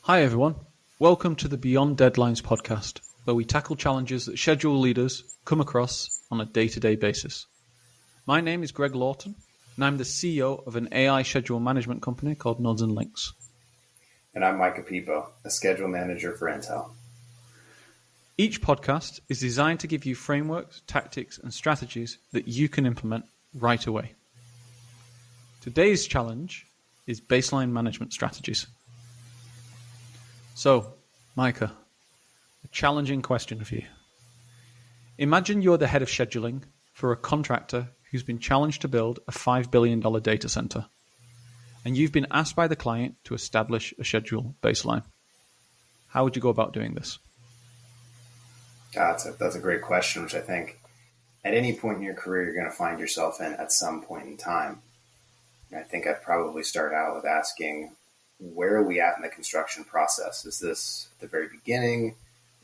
Hi everyone, welcome to the Beyond Deadlines podcast, where we tackle challenges that schedule leaders come across on a day-to-day basis. My name is Greg Lawton, and I'm the CEO of an AI schedule management company called Nodes and Links. And I'm Micah, a schedule manager for Intel. Each podcast is designed to give you frameworks, tactics, and strategies that you can implement right away. Today's challenge is baseline management strategies. So, Micah, a challenging question for you. Imagine you're the head of scheduling for a contractor who's been challenged to build a $5 billion data center, and you've been asked by the client to establish a schedule baseline. How would you go about doing this? That's a great question, which I think at any point in your career you're going to find yourself in at some point in time. And I think I'd probably start out with asking, where are we at in the construction process? Is this at the very beginning?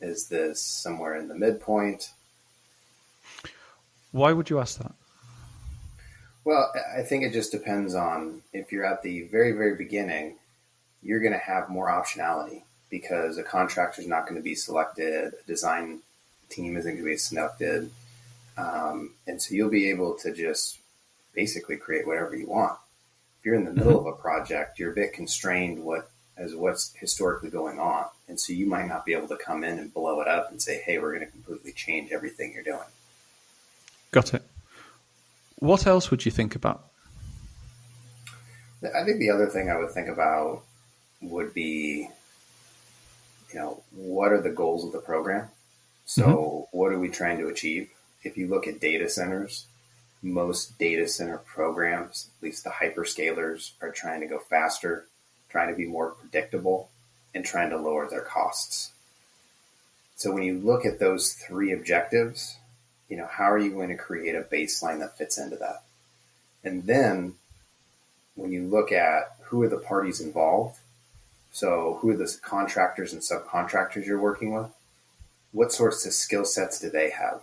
Is this somewhere in the midpoint? Why would you ask that? Well, I think it just depends on if you're at the very, very beginning, you're going to have more optionality because a contractor is not going to be selected, a design team isn't going to be selected. And so you'll be able to just basically create whatever you want. If you're in the middle of a project, you're a bit constrained what's historically going on. And so you might not be able to come in and blow it up and say, hey, we're going to completely change everything you're doing. Got it. What else would you think about? I think the other thing I would think about would be, what are the goals of the program? So what are we trying to achieve? If you look at data centers, most data center programs, at least the hyperscalers, are trying to go faster, trying to be more predictable, and trying to lower their costs. So when you look at those three objectives, how are you going to create a baseline that fits into that? And then when you look at who are the parties involved, so who are the contractors and subcontractors you're working with, what sorts of skill sets do they have?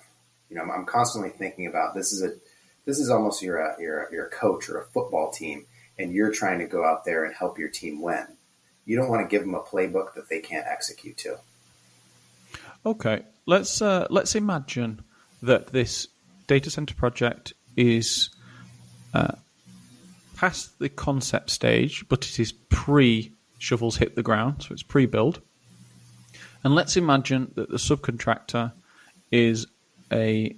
I'm constantly thinking about this is almost you're a coach or a football team, and you're trying to go out there and help your team win. You don't want to give them a playbook that they can't execute to. Okay, let's imagine that this data center project is past the concept stage, but it is pre-shovels hit the ground, so it's pre-build. And let's imagine that the subcontractor is a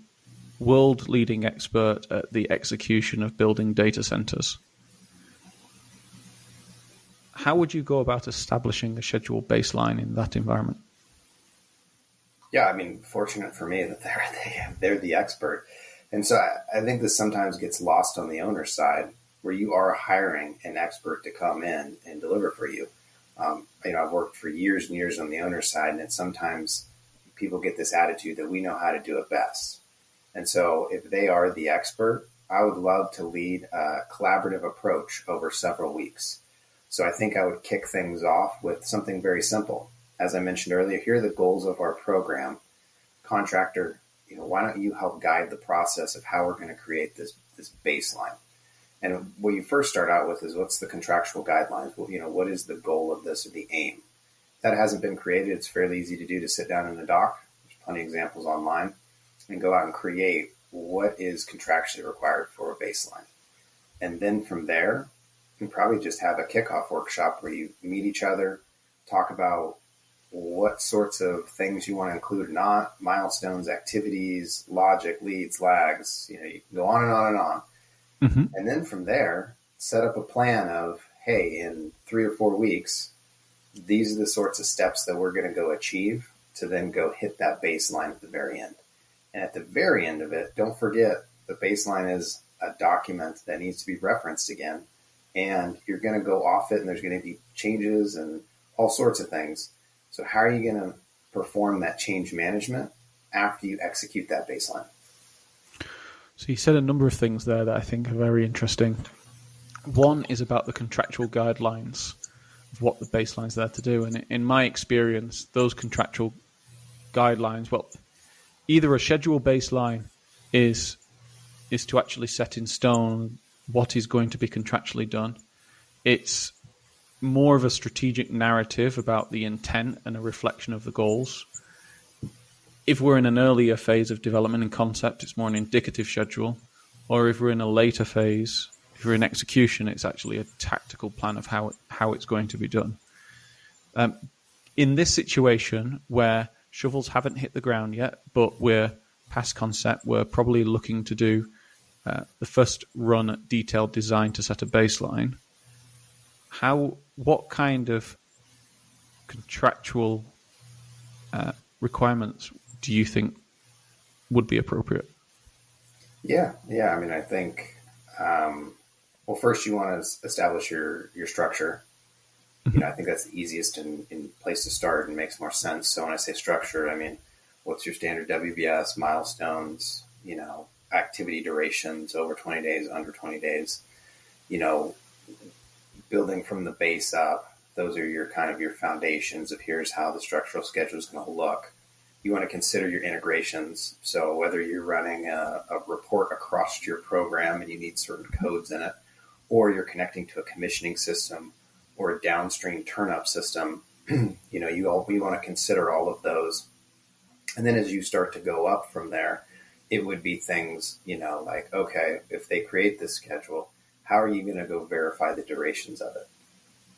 world-leading expert at the execution of building data centers. How would you go about establishing a schedule baseline in that environment? Yeah, fortunate for me that they're the expert. And so I think this sometimes gets lost on the owner's side, where you are hiring an expert to come in and deliver for you. I've worked for years and years on the owner's side, and sometimes people get this attitude that we know how to do it best. And so if they are the expert, I would love to lead a collaborative approach over several weeks. So I think I would kick things off with something very simple. As I mentioned earlier, here are the goals of our program. Contractor, why don't you help guide the process of how we're going to create this baseline? And what you first start out with is, what's the contractual guidelines? Well, what is the goal of this or the aim? If that hasn't been created, it's fairly easy to do, to sit down in the doc. There's plenty of examples online, and go out and create what is contractually required for a baseline. And then from there, you can probably just have a kickoff workshop where you meet each other, talk about what sorts of things you want to include, not milestones, activities, logic, leads, lags. You can go on and on and on. And then from there, set up a plan of, hey, in 3 or 4 weeks, these are the sorts of steps that we're going to go achieve to then go hit that baseline at the very end. And at the very end of it, don't forget the baseline is a document that needs to be referenced again. And you're going to go off it, and there's going to be changes and all sorts of things. So how are you going to perform that change management after you execute that baseline? So you said a number of things there that I think are very interesting. One is about the contractual guidelines of what the baseline's there to do. And in my experience, those contractual guidelines, either a schedule baseline is to actually set in stone what is going to be contractually done. It's more of a strategic narrative about the intent and a reflection of the goals. If we're in an earlier phase of development and concept, it's more an indicative schedule. Or if we're in a later phase, if we're in execution, it's actually a tactical plan of how it's going to be done. In this situation where shovels haven't hit the ground yet, but we're past concept, we're probably looking to do the first run at detailed design to set a baseline. What kind of contractual requirements do you think would be appropriate? Yeah. I mean, I think, well, first you want to establish your structure. I think that's the easiest in place to start and makes more sense. So when I say structure, I mean, what's your standard WBS, milestones, activity durations, over 20 days, under 20 days, building from the base up. Those are your foundations of here's how the structural schedule is going to look. You want to consider your integrations. So whether you're running a report across your program and you need certain codes in it, or you're connecting to a commissioning system or a downstream turn-up system, you want to consider all of those. And then as you start to go up from there, it would be things, like, okay, if they create this schedule, how are you going to go verify the durations of it?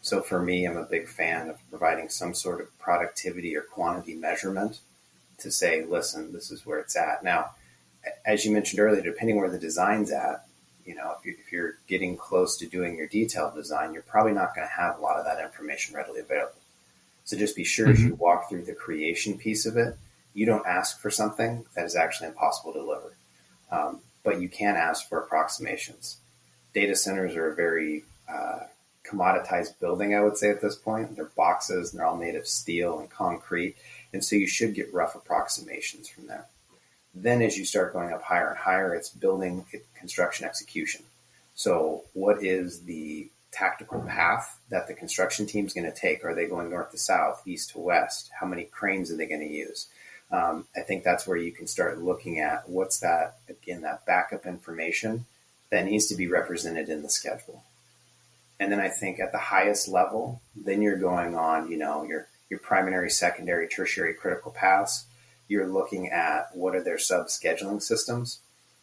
So for me, I'm a big fan of providing some sort of productivity or quantity measurement to say, listen, this is where it's at. Now, as you mentioned earlier, depending where the design's at, if you're getting close to doing your detailed design, you're probably not going to have a lot of that information readily available. So just be sure as you walk through the creation piece of it, you don't ask for something that is actually impossible to deliver. But you can ask for approximations. Data centers are a very commoditized building, I would say, at this point. They're boxes, and they're all made of steel and concrete. And so you should get rough approximations from there. Then as you start going up higher and higher, it's building construction execution. So what is the tactical path that the construction team is going to take? Are they going north to south, east to west? How many cranes are they going to use? I think that's where you can start looking at what's that backup information that needs to be represented in the schedule. And then I think at the highest level, then you're going on, your primary, secondary, tertiary critical paths. You're looking at what are their sub-scheduling systems.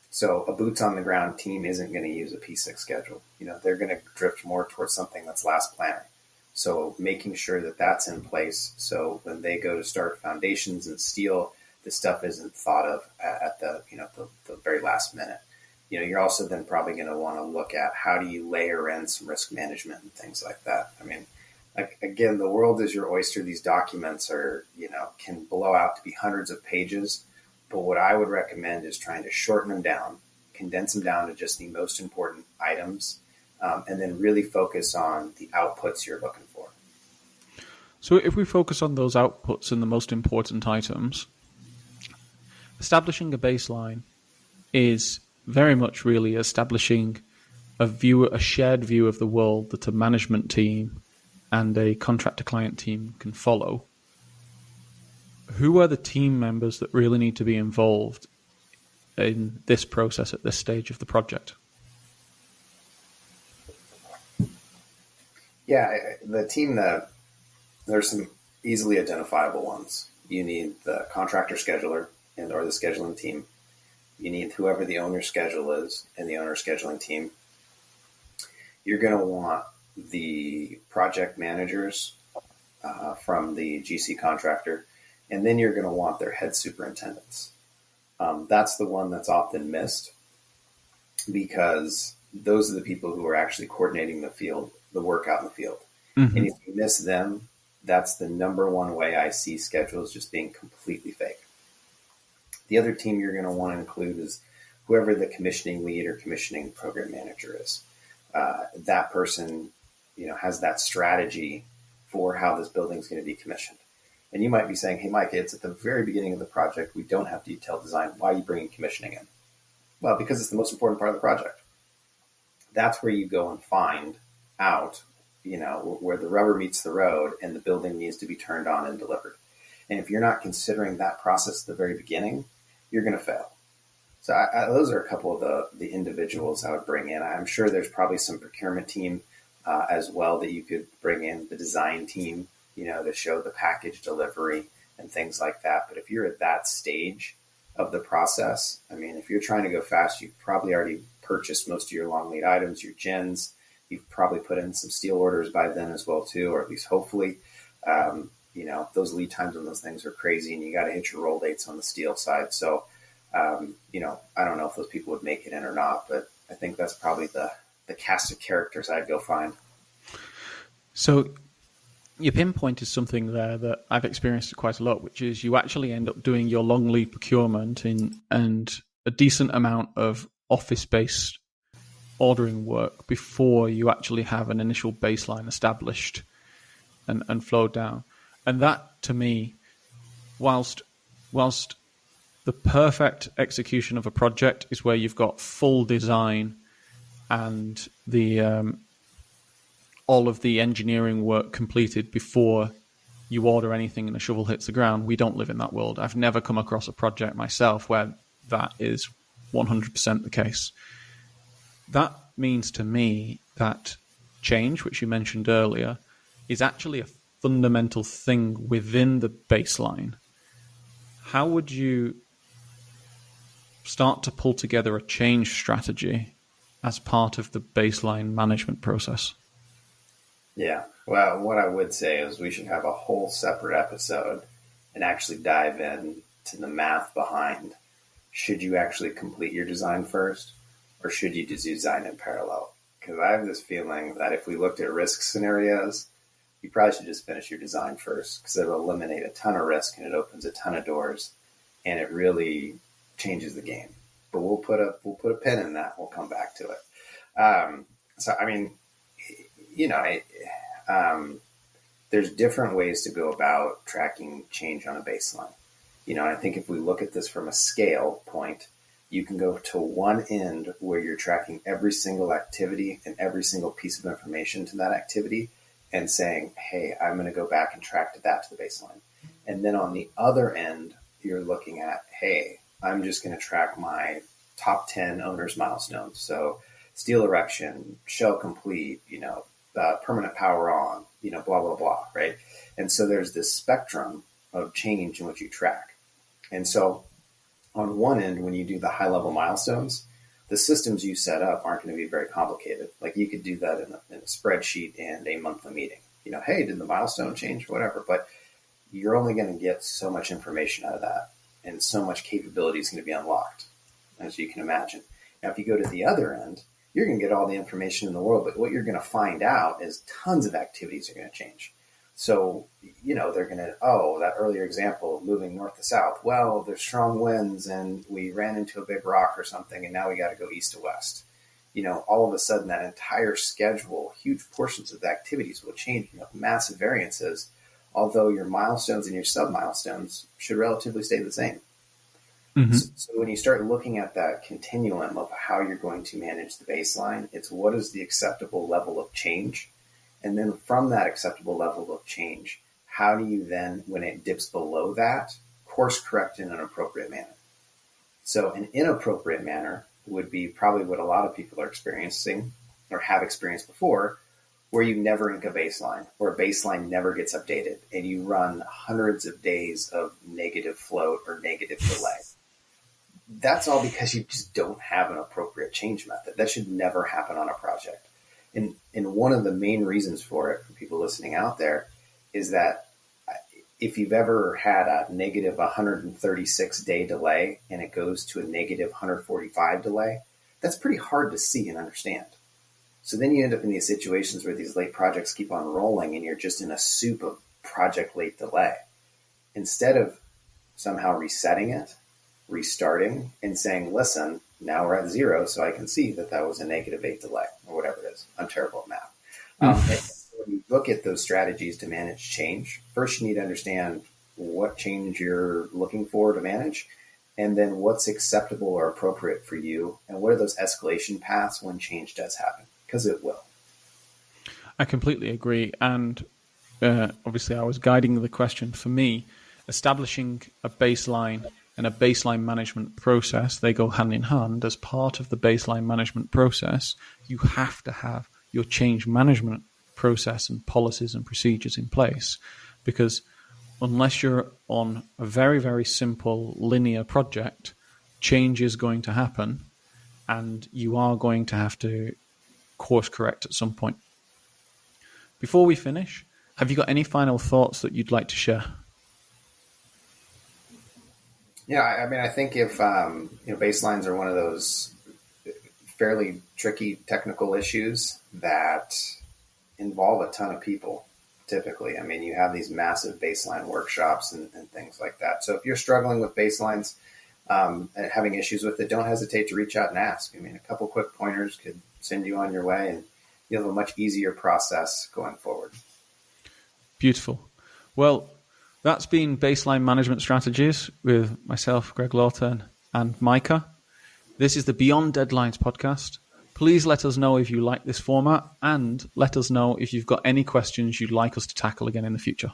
So a boots on the ground team isn't going to use a P6 schedule. They're going to drift more towards something that's last planner. So making sure that that's in place. So when they go to start foundations and steel, the stuff isn't thought of at the very last minute. You're also then probably going to want to look at how do you layer in some risk management and things like that. I mean, again, the world is your oyster. These documents are, can blow out to be hundreds of pages. But what I would recommend is trying to shorten them down, condense them down to just the most important items, and then really focus on the outputs you're looking for. So if we focus on those outputs and the most important items, establishing a baseline is very much really establishing a shared view of the world that a management team and a contractor-client team can follow. Who are the team members that really need to be involved in this process at this stage of the project? Yeah, the team there's some easily identifiable ones. You need the contractor scheduler or the scheduling team. You need whoever the owner's schedule is and the owner's scheduling team. You're going to want the project managers from the GC contractor, and then you're going to want their head superintendents. That's the one that's often missed because those are the people who are actually coordinating the work out in the field. Mm-hmm. And if you miss them, that's the number one way I see schedules just being completely fake. The other team you're going to want to include is whoever the commissioning lead or commissioning program manager is. That person, has that strategy for how this building is going to be commissioned. And you might be saying, hey, Micah, it's at the very beginning of the project. We don't have detailed design. Why are you bringing commissioning in? Well, because it's the most important part of the project. That's where you go and find out, where the rubber meets the road and the building needs to be turned on and delivered. And if you're not considering that process at the very beginning, you're going to fail. So those are a couple of the individuals I would bring in. I'm sure there's probably some procurement team as well, that you could bring in the design team, to show the package delivery and things like that. But if you're at that stage of the process, I mean, if you're trying to go fast, you've probably already purchased most of your long lead items, your gens. You've probably put in some steel orders by then as well too, or at least hopefully. Those lead times on those things are crazy, and you got to hit your roll dates on the steel side. So, I don't know if those people would make it in or not, but I think that's probably the cast of characters I'd go find. So you pinpointed something there that I've experienced quite a lot, which is you actually end up doing your long lead procurement and a decent amount of office-based ordering work before you actually have an initial baseline established and flowed down. And that, to me, whilst the perfect execution of a project is where you've got full design and the all of the engineering work completed before you order anything and a shovel hits the ground. We don't live in that world. I've never come across a project myself where that is 100% the case. That means to me that change, which you mentioned earlier, is actually a fundamental thing within the baseline. How would you start to pull together a change strategy as part of the baseline management process? Yeah. Well, what I would say is we should have a whole separate episode and actually dive in to the math behind, should you actually complete your design first, or should you just design in parallel? Because I have this feeling that if we looked at risk scenarios, you probably should just finish your design first, because it'll eliminate a ton of risk and it opens a ton of doors, and it really changes the game. But we'll put a pin in that. We'll come back to it. So I mean, there's different ways to go about tracking change on a baseline. I think if we look at this from a scale point, you can go to one end where you're tracking every single activity and every single piece of information to that activity and saying, hey, I'm going to go back and track that to the baseline. And then on the other end, you're looking at, hey, I'm just going to track my top 10 owners milestones. So steel erection, shell complete, permanent power on, blah, blah, blah, right? And so there's this spectrum of change in which you track. And so on one end, when you do the high level milestones, the systems you set up aren't going to be very complicated. Like you could do that in a spreadsheet and a monthly meeting. Hey, did the milestone change? Whatever. But you're only going to get so much information out of that, and so much capability is going to be unlocked, as you can imagine. Now, if you go to the other end, you're going to get all the information in the world, but what you're going to find out is tons of activities are going to change. So, they're going to, that earlier example of moving north to south. Well, there's strong winds and we ran into a big rock or something, and now we got to go east to west. All of a sudden that entire schedule, huge portions of the activities will change, massive variances, although your milestones and your sub-milestones should relatively stay the same. Mm-hmm. So when you start looking at that continuum of how you're going to manage the baseline, it's what is the acceptable level of change? And then from that acceptable level of change, how do you then, when it dips below that, course correct in an appropriate manner? So an inappropriate manner would be probably what a lot of people are experiencing or have experienced before, where you never ink a baseline, or a baseline never gets updated, and you run hundreds of days of negative float or negative delay. That's all because you just don't have an appropriate change method. That should never happen on a project. And one of the main reasons for it, for people listening out there, is that if you've ever had a negative 136 day delay and it goes to a negative 145 delay, that's pretty hard to see and understand. So then you end up in these situations where these late projects keep on rolling and you're just in a soup of project late delay. Instead of somehow resetting it, restarting and saying, listen, now we're at zero, so I can see that was a negative 8 delay or whatever it is. I'm terrible at math. And when you look at those strategies to manage change, first you need to understand what change you're looking for to manage, and then what's acceptable or appropriate for you, and what are those escalation paths when change does happen, because it will. I completely agree. And obviously I was guiding the question. For me, establishing a baseline and a baseline management process, they go hand in hand. As part of the baseline management process, you have to have your change management process and policies and procedures in place, because unless you're on a very, very simple linear project, change is going to happen and you are going to have to course correct at some point. Before we finish, have you got any final thoughts that you'd like to share? Yeah, I mean, I think if baselines are one of those fairly tricky technical issues that involve a ton of people. Typically, I mean, you have these massive baseline workshops and things like that. So if you're struggling with baselines and having issues with it, don't hesitate to reach out and ask. I mean, a couple quick pointers could send you on your way, and you'll have a much easier process going forward. Beautiful. Well, that's been Baseline Management Strategies with myself, Greg Lawton, and Micah. This is the Beyond Deadlines podcast. Please let us know if you like this format, and let us know if you've got any questions you'd like us to tackle again in the future.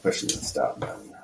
Pushing the stop button.